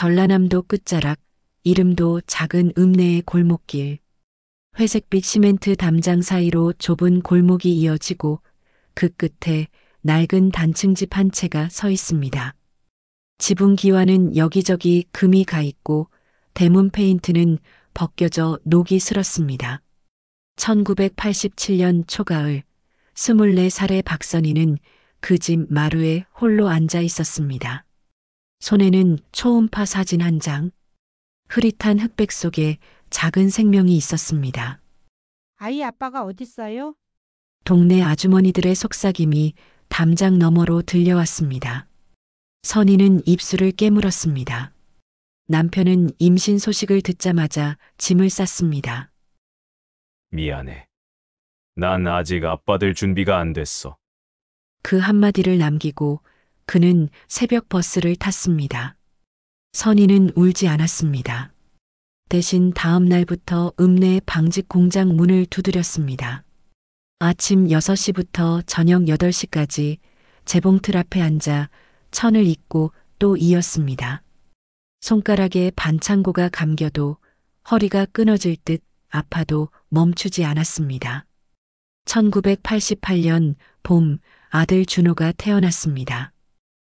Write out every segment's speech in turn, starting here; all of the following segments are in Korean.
전라남도 끝자락, 이름도 작은 읍내의 골목길. 회색빛 시멘트 담장 사이로 좁은 골목이 이어지고 그 끝에 낡은 단층집 한 채가 서 있습니다. 지붕 기와는 여기저기 금이 가 있고 대문 페인트는 벗겨져 녹이 슬었습니다. 1987년 초가을, 24살의 박선희는 그 집 마루에 홀로 앉아 있었습니다. 손에는 초음파 사진 한 장, 흐릿한 흑백 속에 작은 생명이 있었습니다. 아이 아빠가 어딨어요? 동네 아주머니들의 속삭임이 담장 너머로 들려왔습니다. 선희는 입술을 깨물었습니다. 남편은 임신 소식을 듣자마자 짐을 쌌습니다. 미안해. 난 아직 아빠 될 준비가 안 됐어. 그 한마디를 남기고 그는 새벽 버스를 탔습니다. 선희는 울지 않았습니다. 대신 다음 날부터 읍내 방직 공장 문을 두드렸습니다. 아침 6시부터 저녁 8시까지 재봉틀 앞에 앉아 천을 잇고 또 이었습니다. 손가락에 반창고가 감겨도 허리가 끊어질 듯 아파도 멈추지 않았습니다. 1988년 봄 아들 준호가 태어났습니다.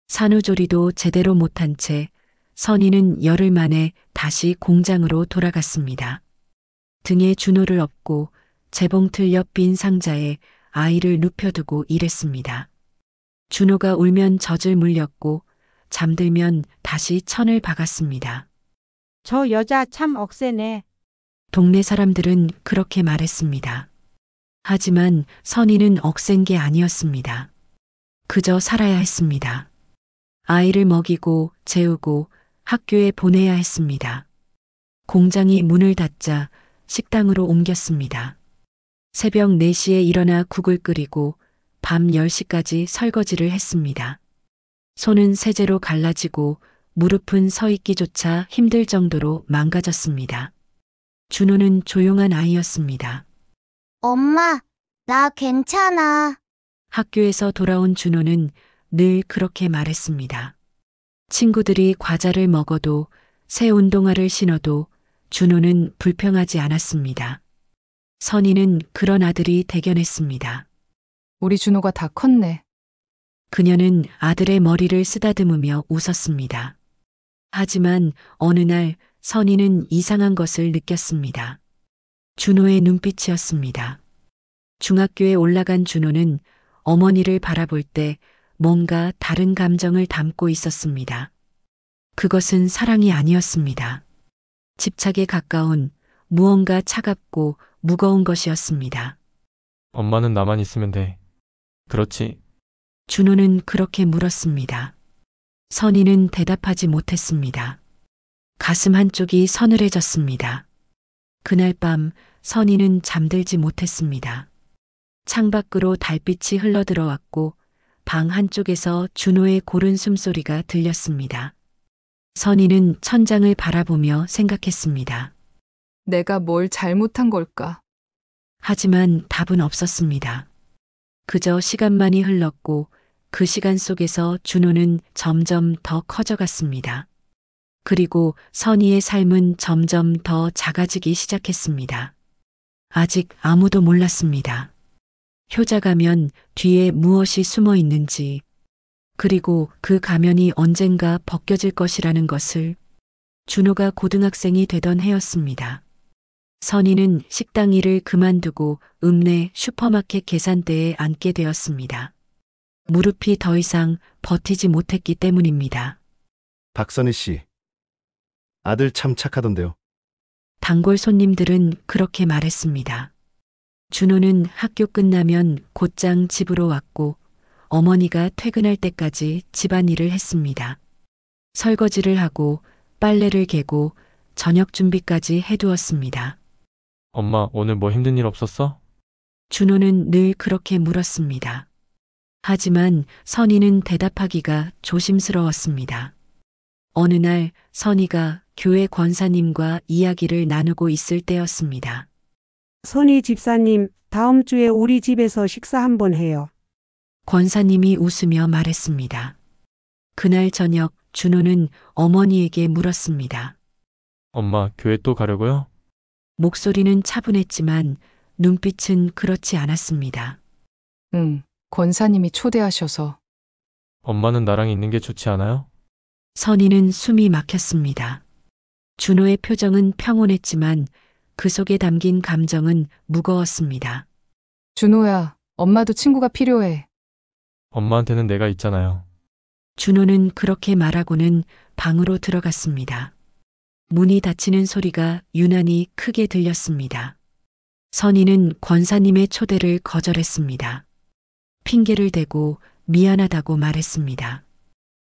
산후조리도 제대로 못한 채 선희는 열흘 만에 다시 공장으로 돌아갔습니다. 등에 준호를 업고 재봉틀 옆 빈 상자에 아이를 눕혀두고 일했습니다. 준호가 울면 젖을 물렸고 잠들면 다시 천을 박았습니다. 저 여자 참 억세네. 동네 사람들은 그렇게 말했습니다. 하지만 선희는 억센 게 아니었습니다. 그저 살아야 했습니다. 아이를 먹이고 재우고 학교에 보내야 했습니다. 공장이 문을 닫자 식당으로 옮겼습니다. 새벽 4시에 일어나 국을 끓이고 밤 10시까지 설거지를 했습니다. 손은 세제로 갈라지고 무릎은 서 있기조차 힘들 정도로 망가졌습니다. 준호는 조용한 아이였습니다. 엄마, 나 괜찮아. 학교에서 돌아온 준호는 늘 그렇게 말했습니다. 친구들이 과자를 먹어도 새 운동화를 신어도 준호는 불평하지 않았습니다. 선희는 그런 아들이 대견했습니다. 우리 준호가 다 컸네. 그녀는 아들의 머리를 쓰다듬으며 웃었습니다. 하지만 어느 날 선희는 이상한 것을 느꼈습니다. 준호의 눈빛이었습니다. 중학교에 올라간 준호는 어머니를 바라볼 때 뭔가 다른 감정을 담고 있었습니다. 그것은 사랑이 아니었습니다. 집착에 가까운 무언가 차갑고 무거운 것이었습니다. 엄마는 나만 있으면 돼. 그렇지? 준호는 그렇게 물었습니다. 선희는 대답하지 못했습니다. 가슴 한쪽이 서늘해졌습니다. 그날 밤 선희는 잠들지 못했습니다. 창밖으로 달빛이 흘러들어왔고 방 한쪽에서 준호의 고른 숨소리가 들렸습니다. 선희는 천장을 바라보며 생각했습니다. 내가 뭘 잘못한 걸까? 하지만 답은 없었습니다. 그저 시간만이 흘렀고 그 시간 속에서 준호는 점점 더 커져갔습니다. 그리고 선희의 삶은 점점 더 작아지기 시작했습니다. 아직 아무도 몰랐습니다. 효자 가면 뒤에 무엇이 숨어 있는지, 그리고 그 가면이 언젠가 벗겨질 것이라는 것을. 준호가 고등학생이 되던 해였습니다. 선희는 식당 일을 그만두고 읍내 슈퍼마켓 계산대에 앉게 되었습니다. 무릎이 더 이상 버티지 못했기 때문입니다. 박선희 씨, 아들 참 착하던데요. 단골 손님들은 그렇게 말했습니다. 준호는 학교 끝나면 곧장 집으로 왔고 어머니가 퇴근할 때까지 집안일을 했습니다. 설거지를 하고 빨래를 개고 저녁 준비까지 해두었습니다. 엄마, 오늘 뭐 힘든 일 없었어? 준호는 늘 그렇게 물었습니다. 하지만 선희는 대답하기가 조심스러웠습니다. 어느 날 선희가 교회 권사님과 이야기를 나누고 있을 때였습니다. 선희 집사님, 다음 주에 우리 집에서 식사 한번 해요. 권사님이 웃으며 말했습니다. 그날 저녁 준호는 어머니에게 물었습니다. 엄마, 교회 또 가려고요? 목소리는 차분했지만 눈빛은 그렇지 않았습니다. 응, 권사님이 초대하셔서. 엄마는 나랑 있는 게 좋지 않아요? 선희는 숨이 막혔습니다. 준호의 표정은 평온했지만 그 속에 담긴 감정은 무거웠습니다. 준호야, 엄마도 친구가 필요해. 엄마한테는 내가 있잖아요. 준호는 그렇게 말하고는 방으로 들어갔습니다. 문이 닫히는 소리가 유난히 크게 들렸습니다. 선희는 권사님의 초대를 거절했습니다. 핑계를 대고 미안하다고 말했습니다.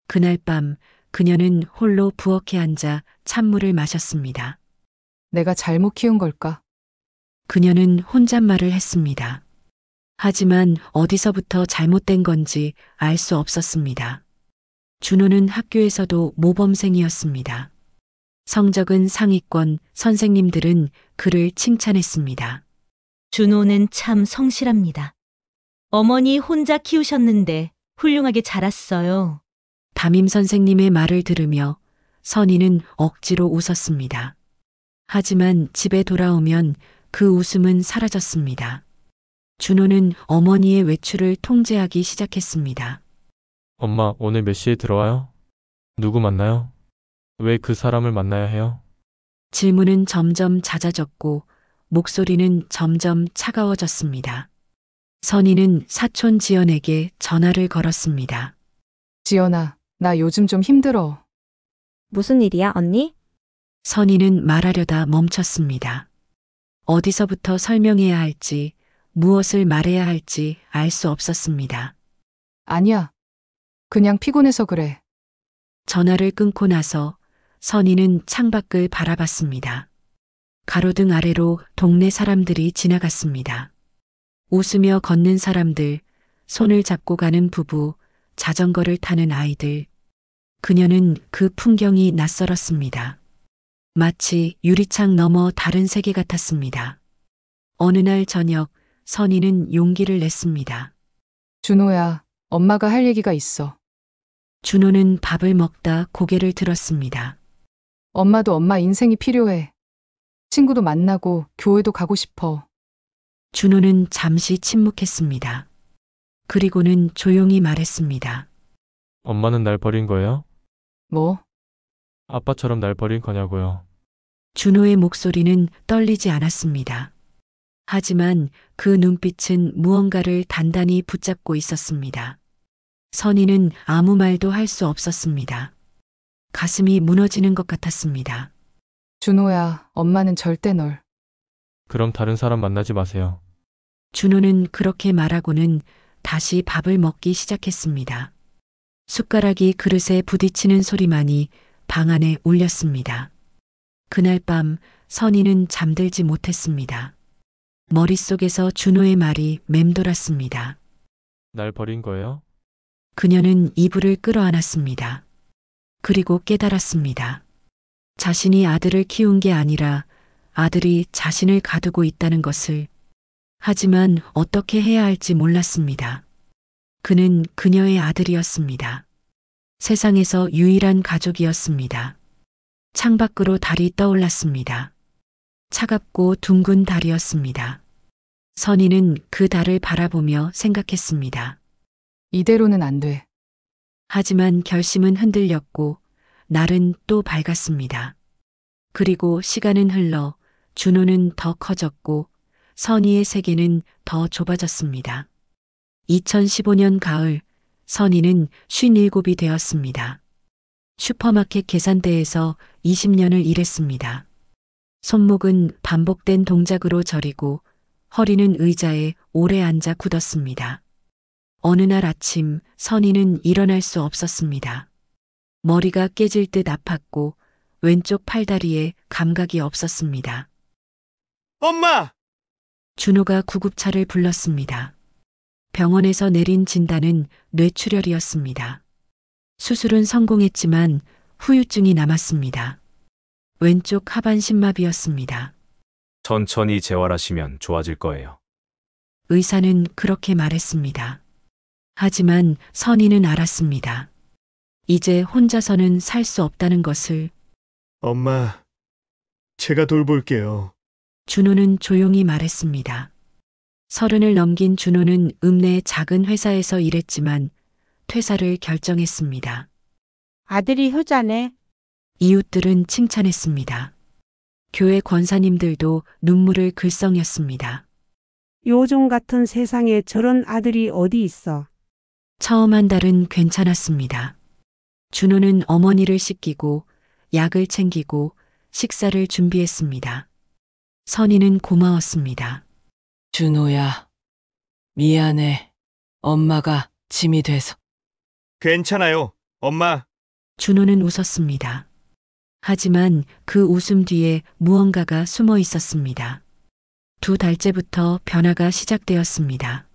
그날 밤 그녀는 홀로 부엌에 앉아 찬물을 마셨습니다. 내가 잘못 키운 걸까? 그녀는 혼잣말을 했습니다. 하지만 어디서부터 잘못된 건지 알 수 없었습니다. 준호는 학교에서도 모범생이었습니다. 성적은 상위권, 선생님들은 그를 칭찬했습니다. 준호는 참 성실합니다. 어머니 혼자 키우셨는데 훌륭하게 자랐어요. 담임 선생님의 말을 들으며 선희는 억지로 웃었습니다. 하지만 집에 돌아오면 그 웃음은 사라졌습니다. 준호는 어머니의 외출을 통제하기 시작했습니다. 엄마, 오늘 몇 시에 들어와요? 누구 만나요? 왜 그 사람을 만나야 해요? 질문은 점점 잦아졌고 목소리는 점점 차가워졌습니다. 선희는 사촌 지연에게 전화를 걸었습니다. 지연아, 나 요즘 좀 힘들어. 무슨 일이야, 언니? 선희는 말하려다 멈췄습니다. 어디서부터 설명해야 할지, 무엇을 말해야 할지 알 수 없었습니다. 아니야. 그냥 피곤해서 그래. 전화를 끊고 나서 선희는 창밖을 바라봤습니다. 가로등 아래로 동네 사람들이 지나갔습니다. 웃으며 걷는 사람들, 손을 잡고 가는 부부, 자전거를 타는 아이들. 그녀는 그 풍경이 낯설었습니다. 마치 유리창 너머 다른 세계 같았습니다. 어느 날 저녁 선희는 용기를 냈습니다. 준호야, 엄마가 할 얘기가 있어. 준호는 밥을 먹다 고개를 들었습니다. 엄마도 엄마 인생이 필요해. 친구도 만나고 교회도 가고 싶어. 준호는 잠시 침묵했습니다. 그리고는 조용히 말했습니다. 엄마는 날 버린 거예요? 뭐? 아빠처럼 날 버린 거냐고요. 준호의 목소리는 떨리지 않았습니다. 하지만 그 눈빛은 무언가를 단단히 붙잡고 있었습니다. 선희는 아무 말도 할 수 없었습니다. 가슴이 무너지는 것 같았습니다. 준호야, 엄마는 절대 널. 그럼 다른 사람 만나지 마세요. 준호는 그렇게 말하고는 다시 밥을 먹기 시작했습니다. 숟가락이 그릇에 부딪히는 소리만이 방 안에 울렸습니다. 그날 밤 선희는 잠들지 못했습니다. 머릿속에서 준호의 말이 맴돌았습니다. 날 버린 거예요? 그녀는 이불을 끌어안았습니다. 그리고 깨달았습니다. 자신이 아들을 키운 게 아니라 아들이 자신을 가두고 있다는 것을. 하지만 어떻게 해야 할지 몰랐습니다. 그는 그녀의 아들이었습니다. 세상에서 유일한 가족이었습니다. 창밖으로 달이 떠올랐습니다. 차갑고 둥근 달이었습니다. 선희는 그 달을 바라보며 생각했습니다. 이대로는 안 돼. 하지만 결심은 흔들렸고 날은 또 밝았습니다. 그리고 시간은 흘러 준호는 더 커졌고 선희의 세계는 더 좁아졌습니다. 2015년 가을 선희는 57이 되었습니다. 슈퍼마켓 계산대에서 20년을 일했습니다. 손목은 반복된 동작으로 저리고 허리는 의자에 오래 앉아 굳었습니다. 어느 날 아침 선희는 일어날 수 없었습니다. 머리가 깨질 듯 아팠고 왼쪽 팔다리에 감각이 없었습니다. 엄마! 준호가 구급차를 불렀습니다. 병원에서 내린 진단은 뇌출혈이었습니다. 수술은 성공했지만 후유증이 남았습니다. 왼쪽 하반신마비였습니다. 천천히 재활하시면 좋아질 거예요. 의사는 그렇게 말했습니다. 하지만 선희는 알았습니다. 이제 혼자서는 살 수 없다는 것을. 엄마, 제가 돌볼게요. 준호는 조용히 말했습니다. 30을 넘긴 준호는 읍내 작은 회사에서 일했지만 퇴사를 결정했습니다. 아들이 효자네. 이웃들은 칭찬했습니다. 교회 권사님들도 눈물을 글썽였습니다. 요즘 같은 세상에 저런 아들이 어디 있어. 처음 한 달은 괜찮았습니다. 준호는 어머니를 씻기고 약을 챙기고 식사를 준비했습니다. 선희는 고마웠습니다. 준호야, 미안해. 엄마가 짐이 돼서. 괜찮아요, 엄마. 준호는 웃었습니다. 하지만 그 웃음 뒤에 무언가가 숨어 있었습니다. 2달째부터 변화가 시작되었습니다.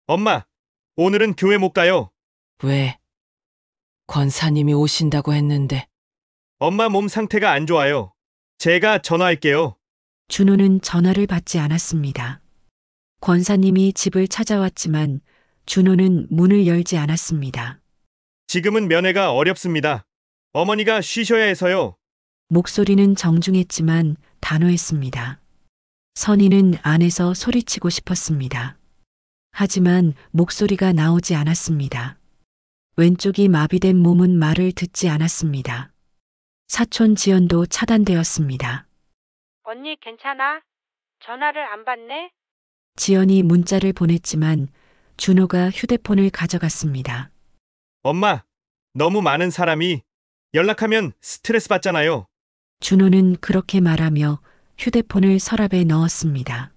엄마, 오늘은 교회 못 가요. 왜? 권사님이 오신다고 했는데. 엄마 몸 상태가 안 좋아요. 제가 전화할게요. 준호는 전화를 받지 않았습니다. 권사님이 집을 찾아왔지만 준호는 문을 열지 않았습니다. 지금은 면회가 어렵습니다. 어머니가 쉬셔야 해서요. 목소리는 정중했지만 단호했습니다. 선희는 안에서 소리치고 싶었습니다. 하지만 목소리가 나오지 않았습니다. 왼쪽이 마비된 몸은 말을 듣지 않았습니다. 사촌 지연도 차단되었습니다. 언니 괜찮아? 전화를 안 받네? 지연이 문자를 보냈지만 준호가 휴대폰을 가져갔습니다. 엄마, 너무 많은 사람이 연락하면 스트레스 받잖아요. 준호는 그렇게 말하며 휴대폰을 서랍에 넣었습니다.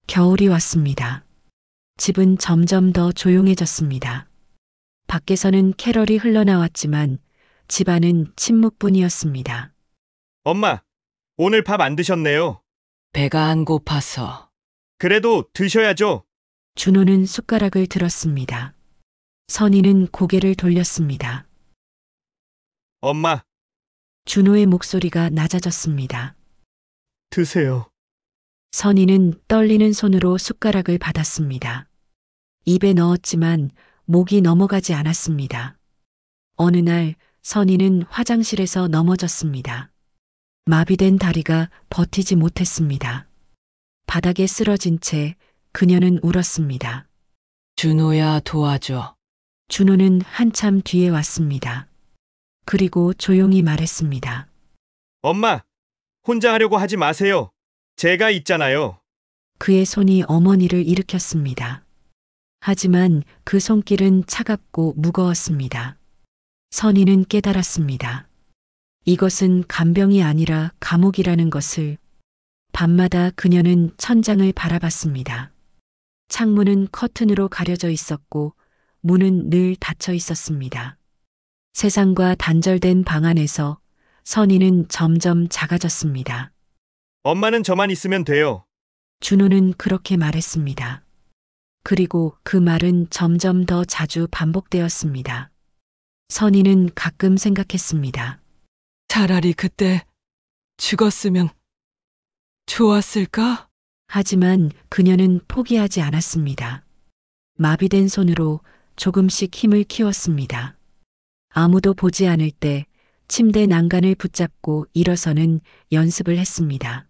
겨울이 왔습니다. 집은 점점 더 조용해졌습니다. 밖에서는 캐럴이 흘러나왔지만 집안은 침묵뿐이었습니다. 엄마, 오늘 밥 안 드셨네요. 배가 안 고파서. 그래도 드셔야죠. 준호는 숟가락을 들었습니다. 선희는 고개를 돌렸습니다. 엄마, 준호의 목소리가 낮아졌습니다. 드세요. 선희는 떨리는 손으로 숟가락을 받았습니다. 입에 넣었지만 목이 넘어가지 않았습니다. 어느 날 선희는 화장실에서 넘어졌습니다. 마비된 다리가 버티지 못했습니다. 바닥에 쓰러진 채 그녀는 울었습니다. 준호야, 도와줘. 준호는 한참 뒤에 왔습니다. 그리고 조용히 말했습니다. 엄마, 혼자 하려고 하지 마세요. 제가 있잖아요. 그의 손이 어머니를 일으켰습니다. 하지만 그 손길은 차갑고 무거웠습니다. 선희는 깨달았습니다. 이것은 간병이 아니라 감옥이라는 것을. 밤마다 그녀는 천장을 바라봤습니다. 창문은 커튼으로 가려져 있었고 문은 늘 닫혀 있었습니다. 세상과 단절된 방 안에서 선희는 점점 작아졌습니다. 엄마는 저만 있으면 돼요. 준호는 그렇게 말했습니다. 그리고 그 말은 점점 더 자주 반복되었습니다. 선희는 가끔 생각했습니다. 차라리 그때 죽었으면 좋았을까? 하지만 그녀는 포기하지 않았습니다. 마비된 손으로 조금씩 힘을 키웠습니다. 아무도 보지 않을 때 침대 난간을 붙잡고 일어서는 연습을 했습니다.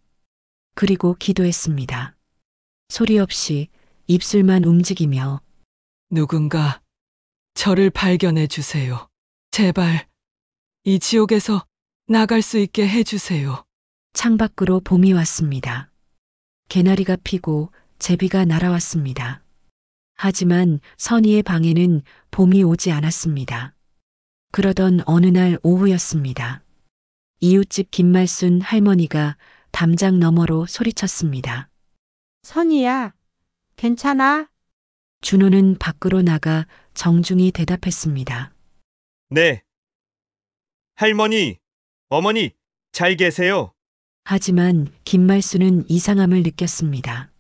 그리고 기도했습니다. 소리 없이 입술만 움직이며 누군가 저를 발견해 주세요. 제발 이 지옥에서 나갈 수 있게 해주세요. 창밖으로 봄이 왔습니다. 개나리가 피고 제비가 날아왔습니다. 하지만 선희의 방에는 봄이 오지 않았습니다. 그러던 어느 날 오후였습니다. 이웃집 김말순 할머니가 담장 너머로 소리쳤습니다. 선희야, 괜찮아? 준호는 밖으로 나가 정중히 대답했습니다. 네. 할머니, 어머니, 잘 계세요? 하지만 김말순은 이상함을 느꼈습니다.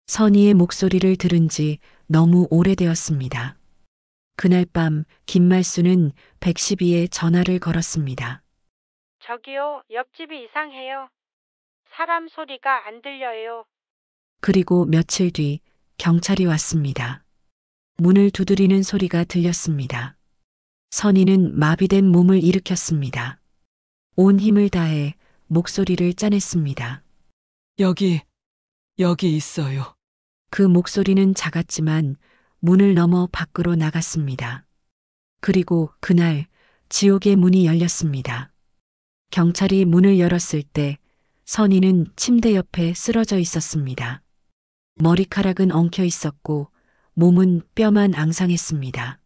선희의 목소리를 들은 지 너무 오래되었습니다. 그날 밤 김말순은 112에 전화를 걸었습니다. 저기요, 옆집이 이상해요. 사람 소리가 안 들려요. 그리고 며칠 뒤 경찰이 왔습니다. 문을 두드리는 소리가 들렸습니다. 선희는 마비된 몸을 일으켰습니다. 온 힘을 다해 목소리를 짜냈습니다. 여기 있어요. 그 목소리는 작았지만 문을 넘어 밖으로 나갔습니다. 그리고 그날 지옥의 문이 열렸습니다. 경찰이 문을 열었을 때 선희는 침대 옆에 쓰러져 있었습니다. 머리카락은 엉켜 있었고 몸은 뼈만 앙상했습니다.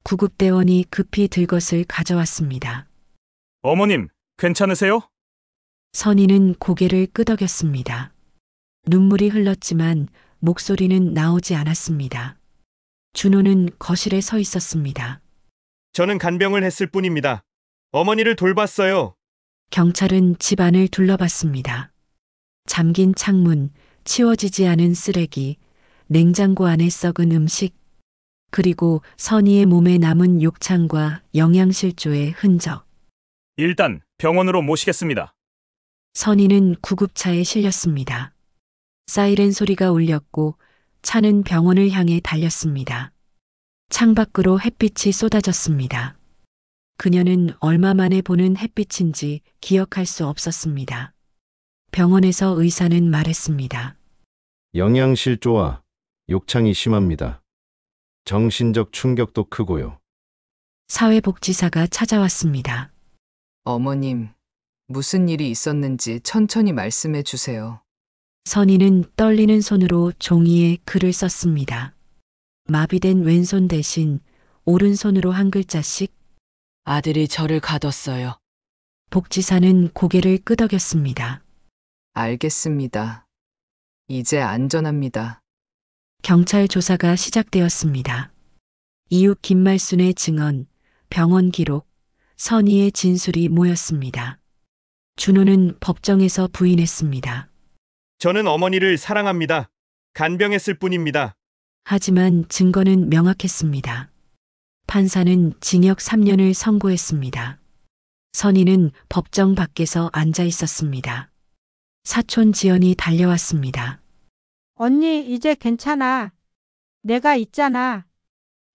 구급대원이 급히 들것을 가져왔습니다. 어머님, 괜찮으세요? 선희는 고개를 끄덕였습니다. 눈물이 흘렀지만 목소리는 나오지 않았습니다. 준호는 거실에 서 있었습니다. 저는 간병을 했을 뿐입니다. 어머니를 돌봤어요. 경찰은 집안을 둘러봤습니다. 잠긴 창문, 치워지지 않은 쓰레기, 냉장고 안에 썩은 음식, 그리고 선희의 몸에 남은 욕창과 영양실조의 흔적. 일단 병원으로 모시겠습니다. 선희는 구급차에 실렸습니다. 사이렌 소리가 울렸고 차는 병원을 향해 달렸습니다. 창밖으로 햇빛이 쏟아졌습니다. 그녀는 얼마 만에 보는 햇빛인지 기억할 수 없었습니다. 병원에서 의사는 말했습니다. 영양실조와 욕창이 심합니다. 정신적 충격도 크고요. 사회복지사가 찾아왔습니다. 어머님, 무슨 일이 있었는지 천천히 말씀해 주세요. 선희는 떨리는 손으로 종이에 글을 썼습니다. 마비된 왼손 대신 오른손으로 한 글자씩. 아들이 저를 가뒀어요. 복지사는 고개를 끄덕였습니다. 알겠습니다. 이제 안전합니다. 경찰 조사가 시작되었습니다. 이웃 김말순의 증언, 병원 기록, 선희의 진술이 모였습니다. 준호는 법정에서 부인했습니다. 저는 어머니를 사랑합니다. 간병했을 뿐입니다. 하지만 증거는 명확했습니다. 판사는 징역 3년을 선고했습니다. 선희는 법정 밖에서 앉아 있었습니다. 사촌 지연이 달려왔습니다. 언니, 이제 괜찮아. 내가 있잖아.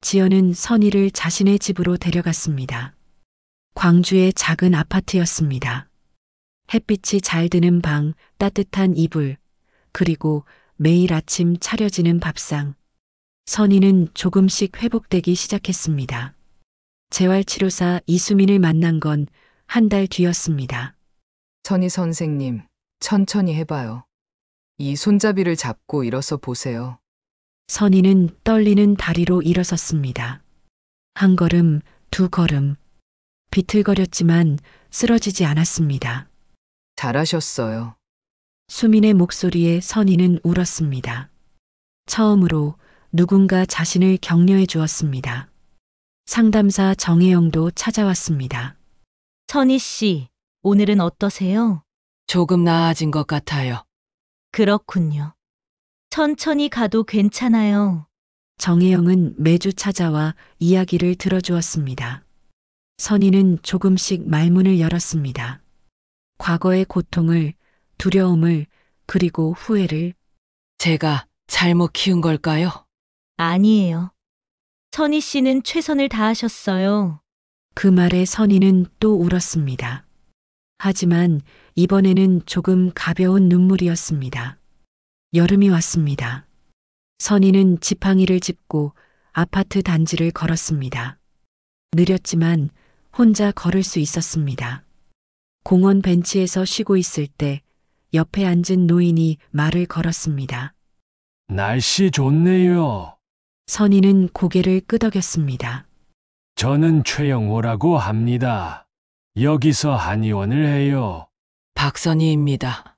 지연은 선희를 자신의 집으로 데려갔습니다. 광주의 작은 아파트였습니다. 햇빛이 잘 드는 방, 따뜻한 이불, 그리고 매일 아침 차려지는 밥상. 선희는 조금씩 회복되기 시작했습니다. 재활치료사 이수민을 만난 건 한 달 뒤였습니다. 선희 선생님, 천천히 해봐요. 이 손잡이를 잡고 일어서 보세요. 선희는 떨리는 다리로 일어섰습니다. 한 걸음, 두 걸음. 비틀거렸지만 쓰러지지 않았습니다. 잘하셨어요. 수민의 목소리에 선희는 울었습니다. 처음으로 누군가 자신을 격려해 주었습니다. 상담사 정혜영도 찾아왔습니다. 선희 씨, 오늘은 어떠세요? 조금 나아진 것 같아요. 그렇군요. 천천히 가도 괜찮아요. 정혜영은 매주 찾아와 이야기를 들어주었습니다. 선희는 조금씩 말문을 열었습니다. 과거의 고통을, 두려움을, 그리고 후회를. 제가 잘못 키운 걸까요? 아니에요. 선희 씨는 최선을 다하셨어요. 그 말에 선희는 또 울었습니다. 하지만 이번에는 조금 가벼운 눈물이었습니다. 여름이 왔습니다. 선희는 지팡이를 짚고 아파트 단지를 걸었습니다. 느렸지만 혼자 걸을 수 있었습니다. 공원 벤치에서 쉬고 있을 때 옆에 앉은 노인이 말을 걸었습니다. 날씨 좋네요. 선희는 고개를 끄덕였습니다. 저는 최영호라고 합니다. 여기서 한의원을 해요. 박선희입니다.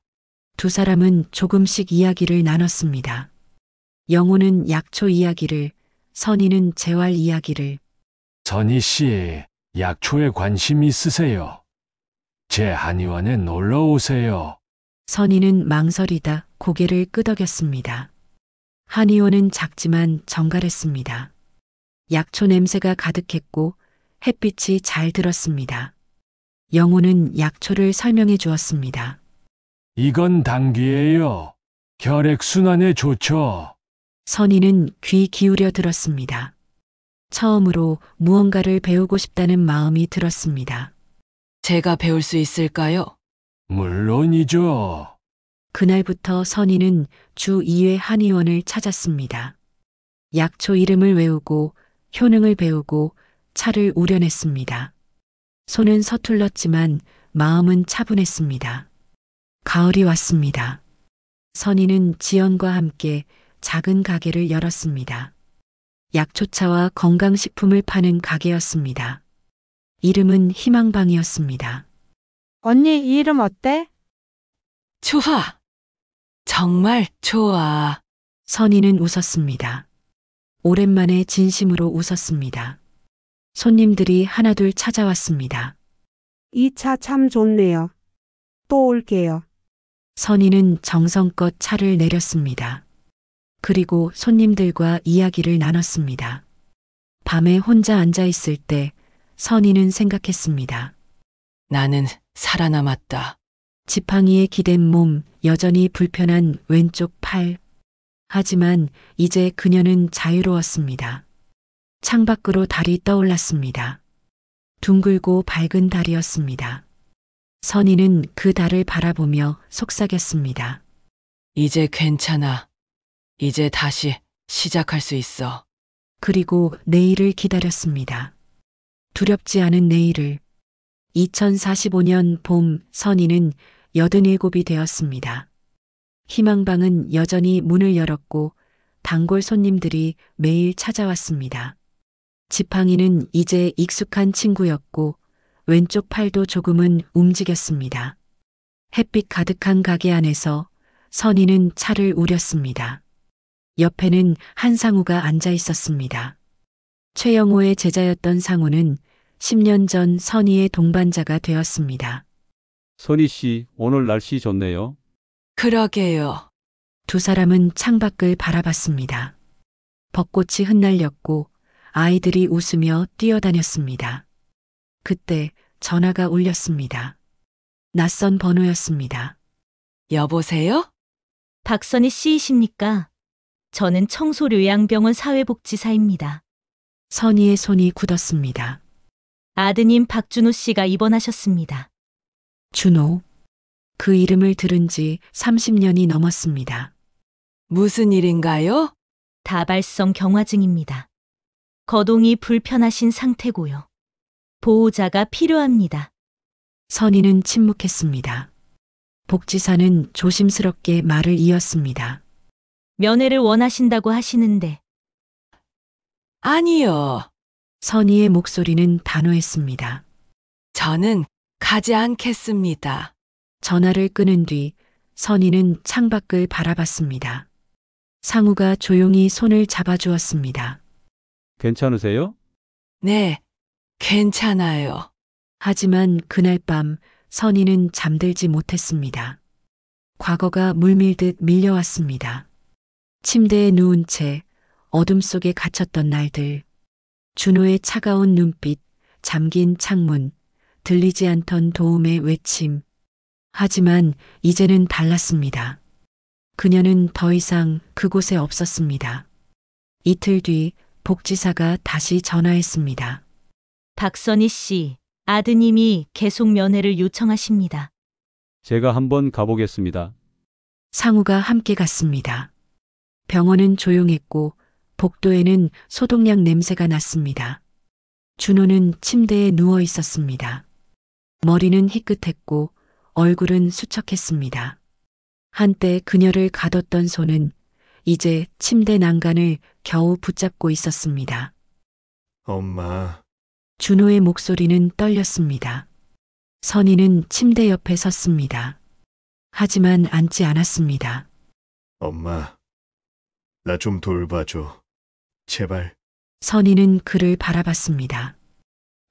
두 사람은 조금씩 이야기를 나눴습니다. 영호는 약초 이야기를, 선희는 재활 이야기를. 선희 씨, 약초에 관심 있으세요? 제 한의원에 놀러 오세요. 선희는 망설이다 고개를 끄덕였습니다. 한의원은 작지만 정갈했습니다. 약초 냄새가 가득했고 햇빛이 잘 들었습니다. 영호는 약초를 설명해 주었습니다. 이건 당귀예요. 혈액순환에 좋죠. 선희는 귀 기울여 들었습니다. 처음으로 무언가를 배우고 싶다는 마음이 들었습니다. 제가 배울 수 있을까요? 물론이죠. 그날부터 선희는 주 2회 한의원을 찾았습니다. 약초 이름을 외우고 효능을 배우고 차를 우려냈습니다. 손은 서툴렀지만 마음은 차분했습니다. 가을이 왔습니다. 선희는 지연과 함께 작은 가게를 열었습니다. 약초차와 건강식품을 파는 가게였습니다. 이름은 희망방이었습니다. 언니 이 이름 어때? 좋아. 정말 좋아. 선희는 웃었습니다. 오랜만에 진심으로 웃었습니다. 손님들이 하나둘 찾아왔습니다. 이 차 참 좋네요. 또 올게요. 선희는 정성껏 차를 내렸습니다. 그리고 손님들과 이야기를 나눴습니다. 밤에 혼자 앉아 있을 때 선희는 생각했습니다. 나는 살아남았다. 지팡이에 기댄 몸, 여전히 불편한 왼쪽 팔. 하지만 이제 그녀는 자유로웠습니다. 창밖으로 달이 떠올랐습니다. 둥글고 밝은 달이었습니다. 선희는 그 달을 바라보며 속삭였습니다. 이제 괜찮아. 이제 다시 시작할 수 있어. 그리고 내일을 기다렸습니다. 두렵지 않은 내일을. 2045년 봄 선희는 87이 되었습니다. 희망방은 여전히 문을 열었고 단골 손님들이 매일 찾아왔습니다. 지팡이는 이제 익숙한 친구였고 왼쪽 팔도 조금은 움직였습니다. 햇빛 가득한 가게 안에서 선희는 차를 우렸습니다. 옆에는 한상우가 앉아 있었습니다. 최영호의 제자였던 상우는 10년 전 선희의 동반자가 되었습니다. 선희 씨, 오늘 날씨 좋네요. 그러게요. 두 사람은 창밖을 바라봤습니다. 벚꽃이 흩날렸고 아이들이 웃으며 뛰어다녔습니다. 그때 전화가 울렸습니다. 낯선 번호였습니다. 여보세요? 박선희 씨이십니까? 저는 청소요양병원 사회복지사입니다. 선희의 손이 굳었습니다. 아드님 박준호 씨가 입원하셨습니다. 준호. 그 이름을 들은 지 30년이 넘었습니다. 무슨 일인가요? 다발성 경화증입니다. 거동이 불편하신 상태고요. 보호자가 필요합니다. 선희는 침묵했습니다. 복지사는 조심스럽게 말을 이었습니다. 면회를 원하신다고 하시는데. 아니요. 선희의 목소리는 단호했습니다. 저는 가지 않겠습니다. 전화를 끊은 뒤 선희는 창밖을 바라봤습니다. 상우가 조용히 손을 잡아주었습니다. 괜찮으세요? 네, 괜찮아요. 하지만 그날 밤 선희는 잠들지 못했습니다. 과거가 물밀듯 밀려왔습니다. 침대에 누운 채 어둠 속에 갇혔던 날들. 준호의 차가운 눈빛, 잠긴 창문, 들리지 않던 도움의 외침. 하지만 이제는 달랐습니다. 그녀는 더 이상 그곳에 없었습니다. 이틀 뒤 복지사가 다시 전화했습니다. 박선희 씨, 아드님이 계속 면회를 요청하십니다. 제가 한번 가보겠습니다. 상우가 함께 갔습니다. 병원은 조용했고 복도에는 소독약 냄새가 났습니다. 준호는 침대에 누워 있었습니다. 머리는 희끗했고 얼굴은 수척했습니다. 한때 그녀를 가뒀던 손은 이제 침대 난간을 겨우 붙잡고 있었습니다. 엄마. 준호의 목소리는 떨렸습니다. 선희는 침대 옆에 섰습니다. 하지만 앉지 않았습니다. 엄마. 나 좀 돌봐줘. 제발. 선희는 그를 바라봤습니다.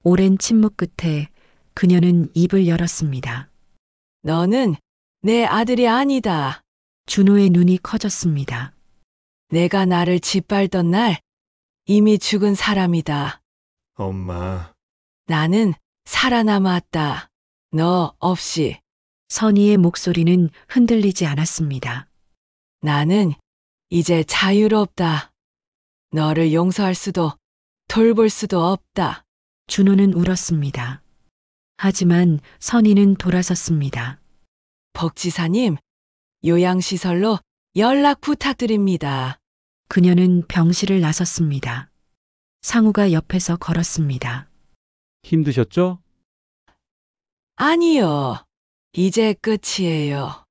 오랜 침묵 끝에 그녀는 입을 열었습니다. 너는 내 아들이 아니다. 준호의 눈이 커졌습니다. 내가 나를 짓밟던 날 이미 죽은 사람이다. 엄마. 나는 살아남았다. 너 없이. 선희의 목소리는 흔들리지 않았습니다. 나는 이제 자유롭다. 너를 용서할 수도 돌볼 수도 없다. 준호는 울었습니다. 하지만 선희는 돌아섰습니다. 복지사님, 요양시설로 연락 부탁드립니다. 그녀는 병실을 나섰습니다. 상우가 옆에서 걸었습니다. 힘드셨죠? 아니요. 이제 끝이에요.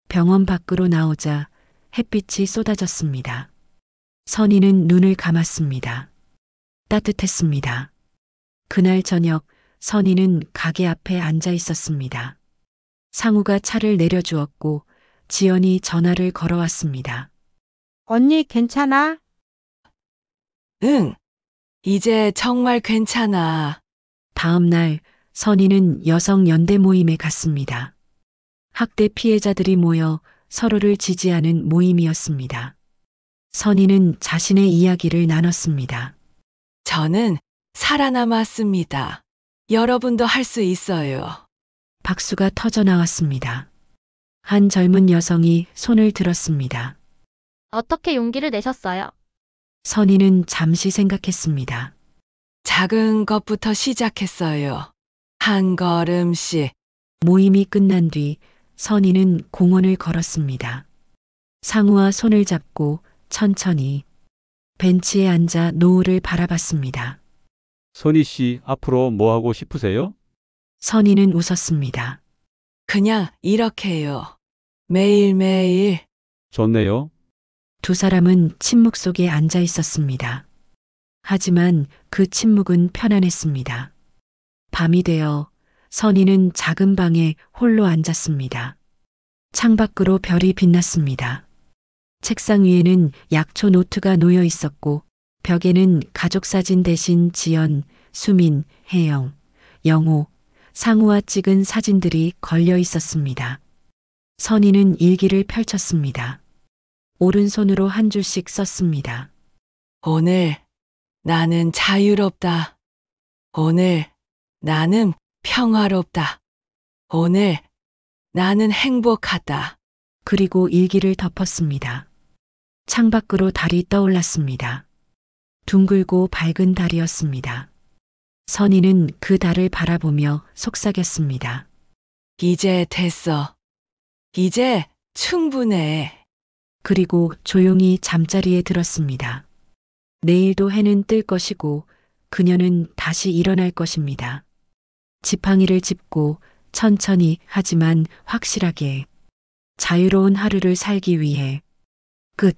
병원 밖으로 나오자 햇빛이 쏟아졌습니다. 선희는 눈을 감았습니다. 따뜻했습니다. 그날 저녁 선희는 가게 앞에 앉아 있었습니다. 상우가 차를 내려주었고 지연이 전화를 걸어왔습니다. 언니 괜찮아? 응. 이제 정말 괜찮아. 다음 날 선희는 여성 연대 모임에 갔습니다. 학대 피해자들이 모여 서로를 지지하는 모임이었습니다. 선희는 자신의 이야기를 나눴습니다. 저는 살아남았습니다. 여러분도 할 수 있어요. 박수가 터져 나왔습니다. 한 젊은 여성이 손을 들었습니다. 어떻게 용기를 내셨어요? 선희는 잠시 생각했습니다. 작은 것부터 시작했어요. 한 걸음씩. 모임이 끝난 뒤 선희는 공원을 걸었습니다. 상우와 손을 잡고 천천히 벤치에 앉아 노을을 바라봤습니다. 선희 씨, 앞으로 뭐 하고 싶으세요? 선희는 웃었습니다. 그냥 이렇게요. 매일매일. 좋네요. 두 사람은 침묵 속에 앉아 있었습니다. 하지만 그 침묵은 편안했습니다. 밤이 되어 선희는 작은 방에 홀로 앉았습니다. 창밖으로 별이 빛났습니다. 책상 위에는 약초 노트가 놓여 있었고 벽에는 가족 사진 대신 지연, 수민, 혜영, 영호, 상우와 찍은 사진들이 걸려 있었습니다. 선희는 일기를 펼쳤습니다. 오른손으로 한 줄씩 썼습니다. 오늘 나는 자유롭다. 오늘 나는 평화롭다. 오늘 나는 행복하다. 그리고 일기를 덮었습니다. 창밖으로 달이 떠올랐습니다. 둥글고 밝은 달이었습니다. 선희는 그 달을 바라보며 속삭였습니다. 이제 됐어. 이제 충분해. 그리고 조용히 잠자리에 들었습니다. 내일도 해는 뜰 것이고 그녀는 다시 일어날 것입니다. 지팡이를 짚고 천천히 하지만 확실하게 자유로운 하루를 살기 위해 끝.